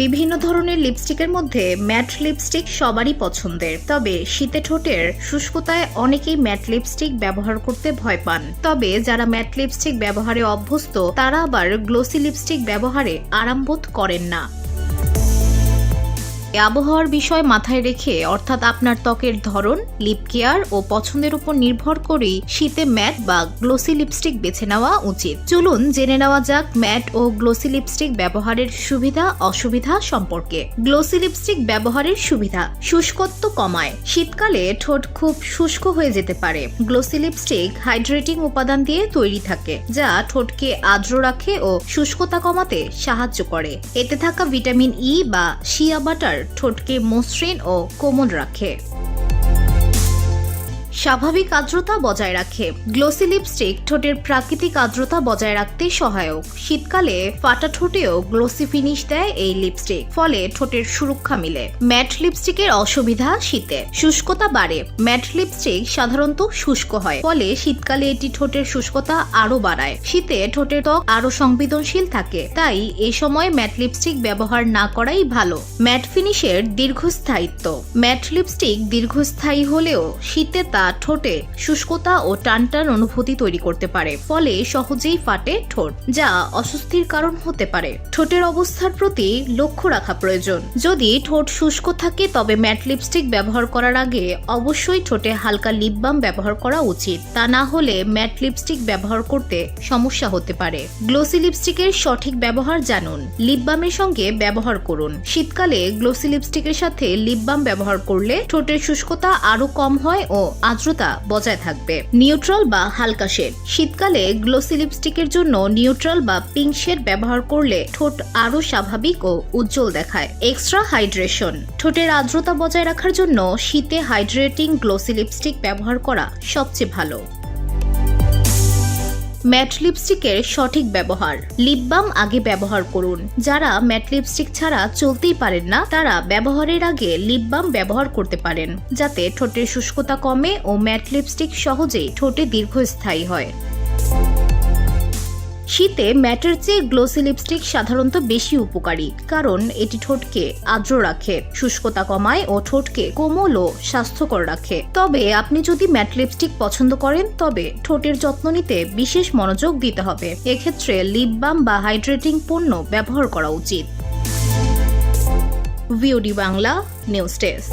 বিভিন্ন ধরনের লিপস্টিকের মধ্যে ম্যাট লিপস্টিক সবারই পছন্দের। তবে শীতে ঠোঁটের শুষ্কতায় অনেকেই ম্যাট লিপস্টিক ব্যবহার করতে ভয় পান। তবে যারা ম্যাট লিপস্টিক ব্যবহারে অভ্যস্ত তারা আবার গ্লোসি লিপস্টিক ব্যবহারে আরাম বোধ করেন না। আবহাওয়ার বিষয় মাথায় রেখে অর্থাৎ আপনার ত্বকের ধরন, লিপ কেয়ার ও পছন্দের উপর নির্ভর করেই শীতে ম্যাট বা গ্লোসি লিপস্টিক বেছে নেওয়া উচিত। চলুন জেনে নেওয়া যাক ম্যাট ও গ্লোসি লিপস্টিক ব্যবহারের সুবিধা অসুবিধা সম্পর্কে। গ্লোসি লিপস্টিক ব্যবহারের সুবিধা: শুষ্কত্ব কমায়। শীতকালে ঠোঁট খুব শুষ্ক হয়ে যেতে পারে। গ্লোসি লিপস্টিক হাইড্রেটিং উপাদান দিয়ে তৈরি থাকে, যা ঠোঁটকে আর্দ্র রাখে ও শুষ্কতা কমাতে সাহায্য করে। এতে থাকা ভিটামিন ই বা শিয়া বাটার ঠোঁটকে মসৃণ ও কোমল রাখে। স্বাভাবিক আর্দ্রতা বজায় রাখে। গ্লোসি লিপস্টিক ঠোঁটের প্রাকৃতিক আর্দ্রতা বজায় রাখতে সহায়ক। শীতকালে ফাটা ঠোঁটেও গ্লোসি ফিনিশ দেয় এই লিপস্টিক, ফলে ঠোঁটের সুরক্ষা মিলে। ম্যাট লিপস্টিকের অসুবিধা: শীতে শুষ্কতা বাড়ে। ম্যাট লিপস্টিক সাধারণত শুষ্ক হয়, ফলে শীতকালে এটি ঠোঁটের শুষ্কতা আরো বাড়ায়। শীতে ঠোঁটের ত্বক আরো সংবেদনশীল থাকে, তাই এ সময় ম্যাট লিপস্টিক ব্যবহার না করাই ভালো। ম্যাট ফিনিশের দীর্ঘস্থায়িত্ব: ম্যাট লিপস্টিক দীর্ঘস্থায়ী হলেও শীতে তা ঠোঁটে শুষ্কতা ও টানটান অনুভূতি তৈরি করতে পারে, ফলে সহজেই ফাটে ঠোঁট, যা অস্বস্তির কারণ হতে পারে। ঠোঁটের অবস্থার প্রতি লক্ষ্য রাখা প্রয়োজন। যদি ঠোঁট শুষ্ক থাকে তবে ম্যাট লিপস্টিক ব্যবহার করার আগে অবশ্যই ঠোঁটে হালকা লিপ বাম ব্যবহার করা উচিত। তা না হলে ম্যাট লিপস্টিক ব্যবহার করতে সমস্যা হতে পারে। গ্লোসি লিপস্টিকের সঠিক ব্যবহার জানুন। লিপ বামের সঙ্গে ব্যবহার করুন। শীতকালে গ্লোসি লিপস্টিকের সাথে লিপ বাম ব্যবহার করলে ঠোঁটের শুষ্কতা আরো কম হয় ও আর্দ্রতা বজায় থাকবে। নিউট্রাল বা হালকা শেড: শীতকালে গ্লোসি লিপস্টিকের জন্য নিউট্রাল বা পিঙ্ক শেড ব্যবহার করলে ঠোঁট আরো স্বাভাবিক ও উজ্জ্বল দেখায়। এক্সট্রা হাইড্রেশন: ঠোঁটের আর্দ্রতা বজায় রাখার জন্য শীতে হাইড্রেটিং গ্লোসি লিপস্টিক ব্যবহার করা সবচেয়ে ভালো। ম্যাট লিপস্টিকের সঠিক ব্যবহার: লিপ বাম আগে ব্যবহার করুন। যারা ম্যাট লিপস্টিক ছাড়া চলতেই পারেন না, তারা ব্যবহারের আগে লিপ বাম ব্যবহার করতে পারেন, যাতে ঠোঁটের শুষ্কতা কমে ও ম্যাট লিপস্টিক সহজেই ঠোঁটে দীর্ঘস্থায়ী হয়। শীতে ম্যাটের চেয়ে গ্লোসি লিপস্টিক সাধারণত বেশি উপকারী, কারণ এটি ঠোঁটকে আর্দ্র রাখে, শুষ্কতা কমায় ও ঠোঁটকে কোমল ও স্বাস্থ্যকর রাখে। তবে আপনি যদি ম্যাট লিপস্টিক পছন্দ করেন তবে ঠোঁটের যত্ন নিতে বিশেষ মনোযোগ দিতে হবে। এক্ষেত্রে লিপ বাম বা হাইড্রেটিং পণ্য ব্যবহার করা উচিত। VOD Bangla news desk.